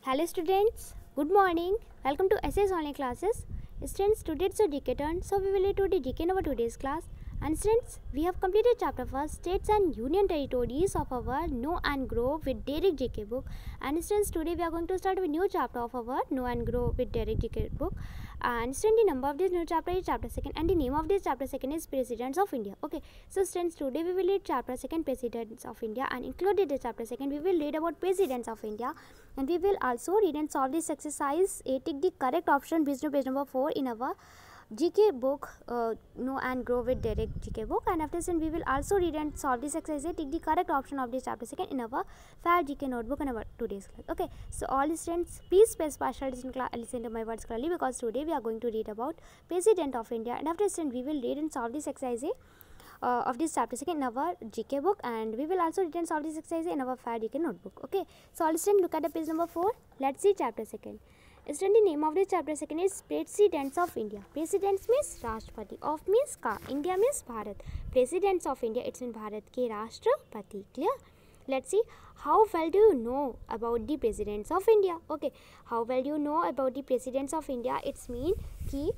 Hello students, good morning. Welcome to SS Online Classes. Students, today it's a GK turn, so we will do the GK in our today's class. And students, we have completed chapter 1, States and Union Territories of our Know and Grow with Derek GK book. And students, today we are going to start with new chapter of our Know and Grow with Derek GK book. And students, the number of this new chapter is chapter 2nd, and the name of this chapter 2nd is Presidents of India. Okay, so students, today we will read chapter 2nd, Presidents of India, and included in chapter 2nd we will read about Presidents of India. And we will also read and solve this exercise. Take the correct option based on page number 4 in our GK book, Know and Grow with Derek GK book. And after that we will also read and solve this exercise. Take the correct option of this chapter 2nd in our FAIR GK notebook in our today's class. Okay, so all students, please space partial listen to my words clearly, because today we are going to read about President of India. And after that we will read and solve this exercise of this chapter 2nd in our GK book, and we will also read and solve this exercise in our FAIR GK notebook. Okay, so all students, look at the page number 4. Let's see chapter 2nd. Student, the name of this chapter 2nd is Presidents of India. Presidents means Rashtrapati, of means ka, India means Bharat. Presidents of India, it's in Bharat ke Rashtrapati. Clear? Let's see, how well do you know about the Presidents of India? Okay, how well do you know about the Presidents of India? It's mean कि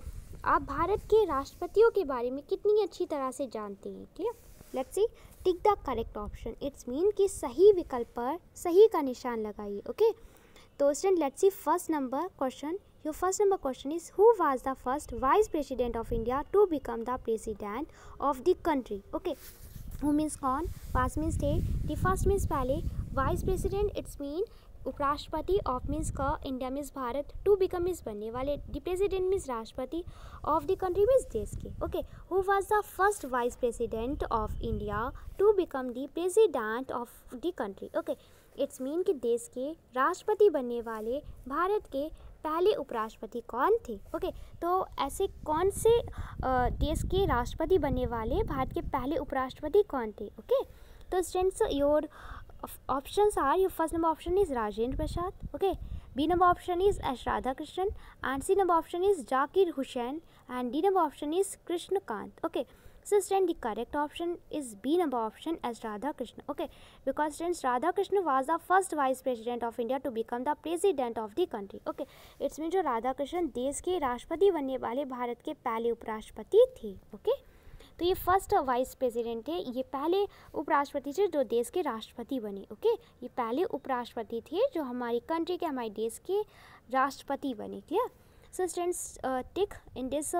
आप भारत के राष्ट्रपतियों के बारे में कितनी अच्छी तरह से जानते हैं. Clear? Let's C, tick the correct option. It's mean कि सही विकल्प पर सही का निशान लगाइए. ओके, तो student, let's see first number question. Your first number question is, who was the first vice president of India to become the president of the country? Okay, who means कौन, वाज मीन्स थे, the first means पहले, vice president it's mean उपराष्ट्रपति, of means का, India means Bharat, to become means बनने वाले, the president means राष्ट्रपति, of the country means देश के. Okay, who was the first vice president of India to become the president of the country? Okay, it's mean कि देश के राष्ट्रपति बनने वाले भारत के पहले उपराष्ट्रपति कौन थे? ओके, तो ऐसे कौन से देश के राष्ट्रपति बनने वाले भारत के पहले उपराष्ट्रपति कौन थे? ओके, तो students, your options are, your first number option is Rajendra Prasad, okay, B number option is S Radhakrishnan, and C number option is Zakir Hussain, and D number option is Krishna Kant. Okay, so student, the correct option is B number option, S Radhakrishnan. Okay, because students, Radhakrishnan was the first vice president of India to become the president of the country. Okay, it's mean जो राधाकृष्णन देश के राष्ट्रपति बनने वाले भारत के पहले उपराष्ट्रपति थे. Okay, तो ये फर्स्ट वाइस प्रेसिडेंट थे, ये पहले उपराष्ट्रपति थे जो देश के राष्ट्रपति बने. ओके, ये पहले उपराष्ट्रपति थे जो हमारी कंट्री के, हमारे देश के राष्ट्रपति बने. Clear? So students, tick in this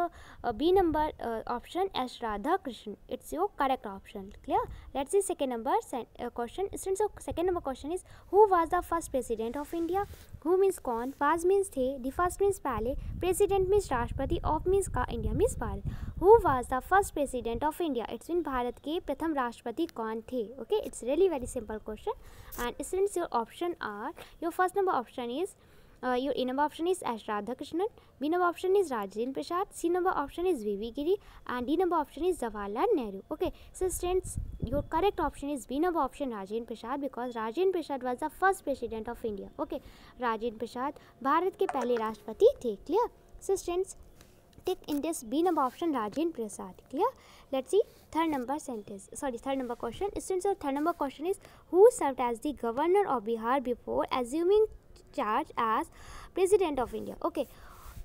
B number option, S Radhakrishnan, it's your correct option. Clear? Let's see second number question. Students, second number question is, who was the first president of India? Who means कौन, was means थे, the first means पहले, president means राष्ट्रपति, of means का, India means Bharat. Who was the first president of India, it's mean Bharat के प्रथम राष्ट्रपति कौन थे? Okay, it's really very simple question. And students, your option are, your first number option is, your A number option is S Radhakrishnan, B number option is Rajendra Prasad, C number option is V.V. Giri, and D number option is Jawaharlal Nehru. Okay, so students, your correct option is B number option, Rajendra Prasad, because Rajendra Prasad was the first president of India. Okay, Rajendra Prasad Bharat के पहले राष्ट्रपति थे. Clear? So students, take in this B number option, Rajendra Prasad. Clear? Let's see third number sentence. Sorry, third number question. Students, your third number question is, who served as the governor of Bihar before assuming charge as president of India? Okay,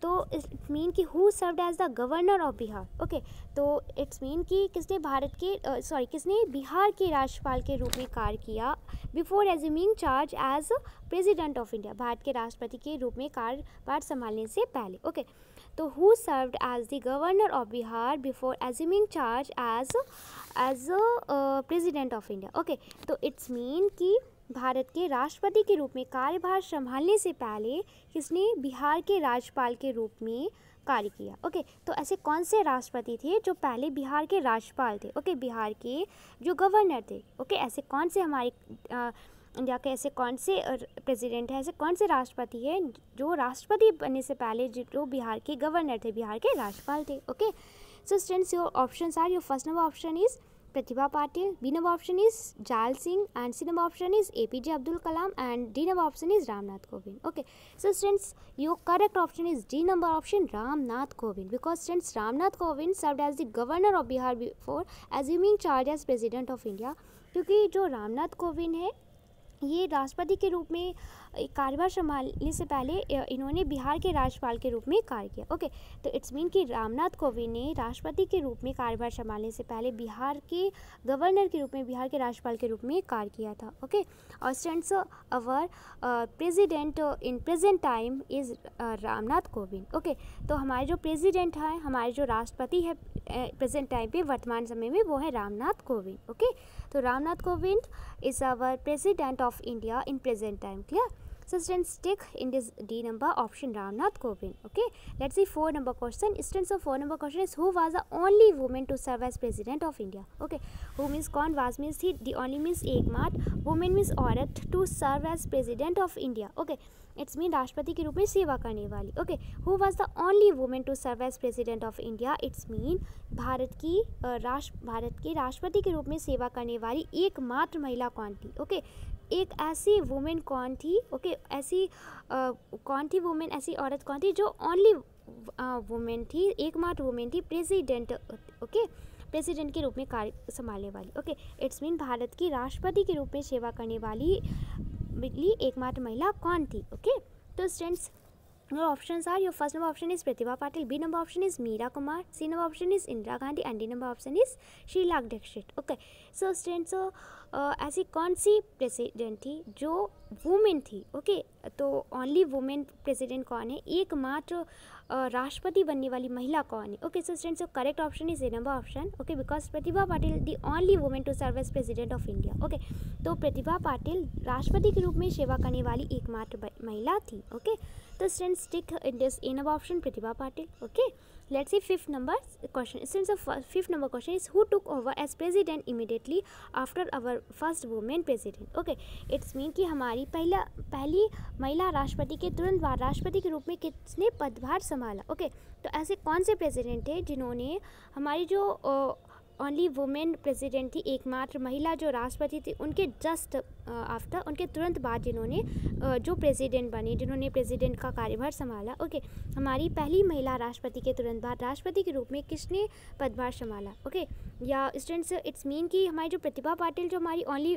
तो it mean कि who served as the governor of Bihar. Okay, तो it's mean कि किसने भारत के किसने बिहार के राज्यपाल के रूप में कार्य किया before assuming charge as president of India, Bharat के राष्ट्रपति के रूप में कार्यभार संभालने से पहले. ओके, तो who served as the governor of Bihar before assuming charge as president of India. Okay, तो इट्स मीन कि भारत के राष्ट्रपति के रूप में कार्यभार संभालने से पहले किसने बिहार के राज्यपाल के रूप में कार्य किया. ओके, तो ऐसे कौन से राष्ट्रपति थे जो पहले बिहार के राज्यपाल थे? ओके, बिहार के जो गवर्नर थे. ओके, ऐसे कौन से हमारे इंडिया के ऐसे कौन से प्रेसिडेंट हैं, ऐसे कौन से राष्ट्रपति हैं जो राष्ट्रपति बनने से पहले जो बिहार के गवर्नर थे, बिहार के राज्यपाल थे. Okay, so students, your options are, your first number option is Pratibha Patil, B number option is Jal Singh, and C number option is APJ Abdul Kalam, and D number option is Ramnath Kovind. Okay, so students, your correct option is D number option, Ramnath Kovind, because students, Ramnath Kovind served as the governor of Bihar before assuming charge as president of India. क्योंकि जो रामनाथ कोविंद है ये राष्ट्रपति के रूप में कार्यभार संभालने से पहले इन्होंने बिहार के राज्यपाल के रूप में कार्य किया। ओके, तो इट्स मीन कि रामनाथ कोविंद ने राष्ट्रपति के रूप में कार्यभार संभालने से पहले बिहार के गवर्नर के रूप में, बिहार के राज्यपाल के रूप में कार्य किया था। ओके, और students our president in present time is Ramnath Kovind. Okay, तो हमारे जो प्रेसिडेंट है, हमारे जो राष्ट्रपति है प्रेजेंट टाइम पे, वर्तमान समय में, वो है रामनाथ कोविंद। ओके, तो Ramnath Kovind is our president of India in present time. Clear? So students tick in this D number option Ramnath Kovind. Okay, let's see 4 number question. Students of 4 number question is who was the only woman to serve as president of India? Okay, who means कौन, was means थी, the only means एकमात्र, woman means औरत, to serve as president of India. Okay, it's mean राष्ट्रपति के रूप में सेवा करने वाली। Okay, who was the only women to serve as president of India? It's mean Bharat के राष्ट्रपति के रूप में सेवा करने वाली एकमात्र महिला कौन थी? ओके, एक ऐसी वुमेन कौन थी? ओके, ऐसी कौन थी वुमेन, ऐसी औरत कौन थी जो ओनली वुमेन थी, एकमात्र वुमेन थी, प्रेसिडेंट, ओके, प्रेसिडेंट के रूप में कार्य संभालने वाली। ओके, इट्स मीन भारत की राष्ट्रपति के रूप में सेवा करने वाली एकमात्र महिला कौन थी? ओके, तो students your options are, your first number option is Pratibha Patil, B number option is Meera Kumar, C number option is Indira Gandhi and D number option is Sheila Dixit. Okay, so students ऐसी कौन सी president थी जो women थी? Okay, तो only women president कौन है? एकमात्र राष्ट्रपति बनने वाली महिला कौन है? Okay, so students correct option is A number option. Okay, because Pratibha Patil the only women to serve as president of India. Okay, तो प्रतिभा पाटिल राष्ट्रपति के रूप में सेवा करने वाली एकमात्र महिला थी। ओके, तो students tick in this A number option Pratibha Patil. Okay, let's see fifth number question. Since the fifth number question is who took over as president immediately after our first woman president? Okay, it's mean कि हमारी पहली महिला राष्ट्रपति के तुरंत बाद राष्ट्रपति के रूप में किसने पदभार संभाला? ओके, तो ऐसे कौन से प्रेसिडेंट थे जिन्होंने हमारी जो ओनली वुमेन प्रेसिडेंट थी, एकमात्र महिला जो राष्ट्रपति थी, उनके जस्ट आफ्टर, उनके तुरंत बाद जिन्होंने जो प्रेसिडेंट बने, जिन्होंने प्रेसिडेंट का कार्यभार संभाला। ओके, हमारी पहली महिला राष्ट्रपति के तुरंत बाद राष्ट्रपति के रूप में किसने पदभार संभाला? ओके, या स्टूडेंट्स इट्स मीन कि हमारी जो प्रतिभा पाटिल जो हमारी ओनली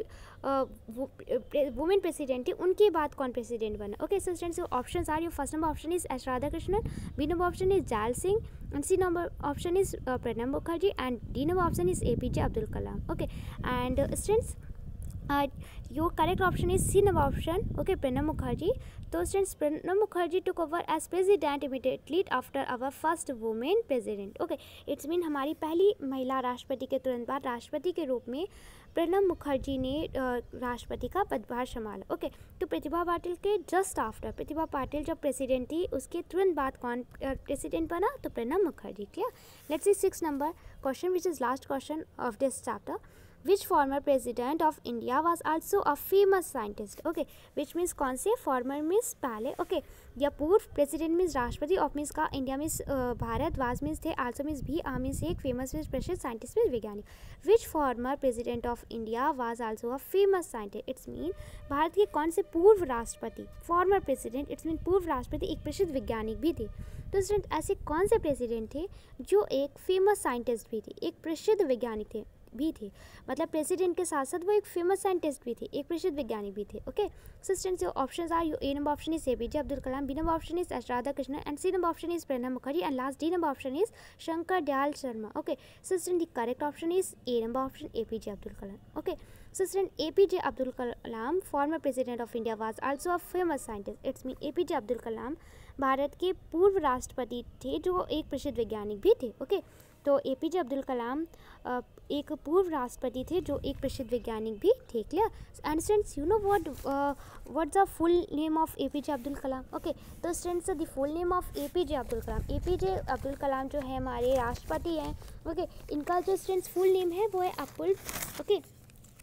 वुमेन प्रेसिडेंट थी, उनके बाद कौन प्रेसिडेंट बना? Okay, so students options are, your first number option is S Radhakrishnan, B number option is Zail Singh, and C number option is Pranab Mukherjee and D number option is APJ Abdul Kalam. Okay, and students your correct option is C number option. Okay, Pranab Mukherjee. So students, Pranab Mukherjee took over as president immediately after our first woman president. Okay, it's mean हमारी पहली महिला राष्ट्रपति के तुरंत बाद राष्ट्रपति के रूप में प्रणब मुखर्जी ने राष्ट्रपति का पदभार संभाला। ओके, तो प्रतिभा पाटिल के जस्ट आफ्टर, प्रतिभा पाटिल जब प्रेसिडेंट थी उसके तुरंत बाद कौन प्रेसिडेंट बना? तो Pranab Mukherjee. Clear? Let's C 6 number question which is last question of this chapter. Which former president of India was also a famous scientist? Okay, which means कौन से? former means पहले, okay, या पूर्व, president means राष्ट्रपति, of means का, India means Bharat, was means थे, also means भी, a means एक, famous means प्रसिद्ध, scientist means वैज्ञानिक। Which former president of India was also a famous scientist? It's mean Bharat के कौन से पूर्व राष्ट्रपति, former president, it's mean पूर्व राष्ट्रपति एक प्रसिद्ध वैज्ञानिक भी थे। तो स्टूडेंट ऐसे कौन से प्रेसिडेंट थे जो एक फेमस साइंटिस्ट भी थे, एक प्रसिद्ध वैज्ञानिक थे भी थे, मतलब प्रेसिडेंट के साथ साथ वो एक फेमस साइंटिस्ट भी थे, एक प्रसिद्ध वैज्ञानिक भी थे। Okay, so students your options are, your A number option is APJ Abdul Kalam, B number option is S Radhakrishnan and C number option is Pranab Mukherjee and last D number option is Shankar Dayal Sharma. Okay, so student the correct option is A number option APJ Abdul Kalam. Okay, so student APJ Abdul Kalam, former president of India, was also a famous scientist. It's mean APJ Abdul Kalam Bharat के पूर्व राष्ट्रपति थे जो एक प्रसिद्ध वैज्ञानिक भी थे। ओके, तो APJ अब्दुल कलाम एक पूर्व राष्ट्रपति थे जो एक प्रसिद्ध वैज्ञानिक भी थे। Clear? And students you know what's the full name of APJ Abdul Kalam? Okay, तो students the full name of APJ Abdul Kalam, APJ Abdul Kalam जो है हमारे राष्ट्रपति हैं। ओके, इनका जो स्टूडेंट्स फुल नेम है वो है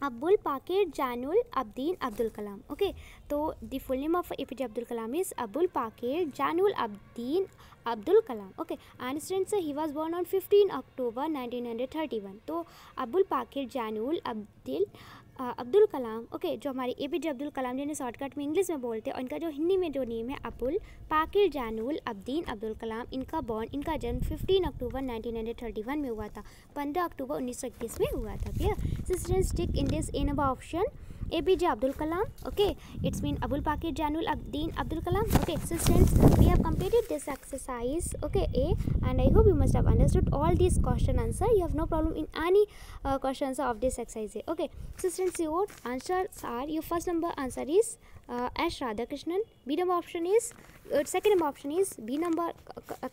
अब्दुल पाकिर जैनुल अब्दीन अब्दुल कलाम। ओके, तो the full name of APJ Abdul Kalam is Abdul Pakir Jainul Abdeen Abdul Kalam. Okay, and students he was born on 15 October 1931। तो अब्दुल पाकिर जैनुल अब्दुल कलाम, ओके, जो हमारे APJ अब्दुल कलाम जिन्हें शॉर्टकट में इंग्लिश में बोलते हैं, और इनका जो हिंदी में जो नेम है अब्दुल पाकिर जैनुल अब्दीन अब्दुल कलाम, इनका जन्म 15 October 1931 में हुआ था, 15 October 1931 में हुआ था। Clear? Students tick in this A number option APJ Abdul Kalam. Okay, it's mean Abul Pakir Janul Abdin Abdul Kalam. Okay, so students, we have completed this exercise, okay, A, and I hope you must have understood all these question answer. You have no problem in any question answer of this exercise A. Okay, so students, your answers are, your first number answer is S Radhakrishnan. B number option is second number option is B number,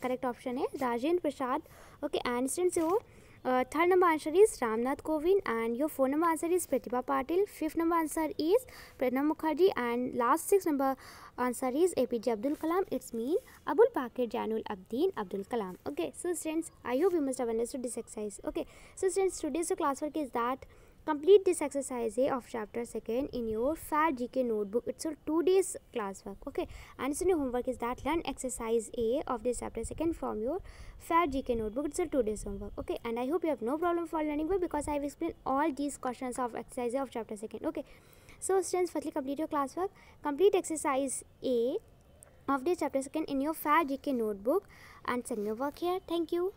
correct option is Rajendra Prasad. Okay, and students, your third number answer is Ramnath Kovind, and your fourth number answer is Pratibha Patil. Fifth number answer is Pranab Mukherjee, and last sixth number answer is APJ Abdul Kalam. It's mean Abul Pakir Janul Abdin Abdul Kalam. Okay, so students, I hope you must have understood this exercise. Okay, so students, today's classwork is that complete this exercise A of chapter 2nd in your FAIR GK notebook. It's a 2 days classwork. Okay, and so your homework is that learn exercise A of this chapter 2nd from your FAIR GK notebook. It's a 2 days homework. Okay, and I hope you have no problem for learning well, because I have explained all these questions of exercise A of chapter 2nd. Okay, so students, firstly complete your classwork. Complete exercise A of this chapter 2nd in your FAIR GK notebook and send me your work here. Thank you.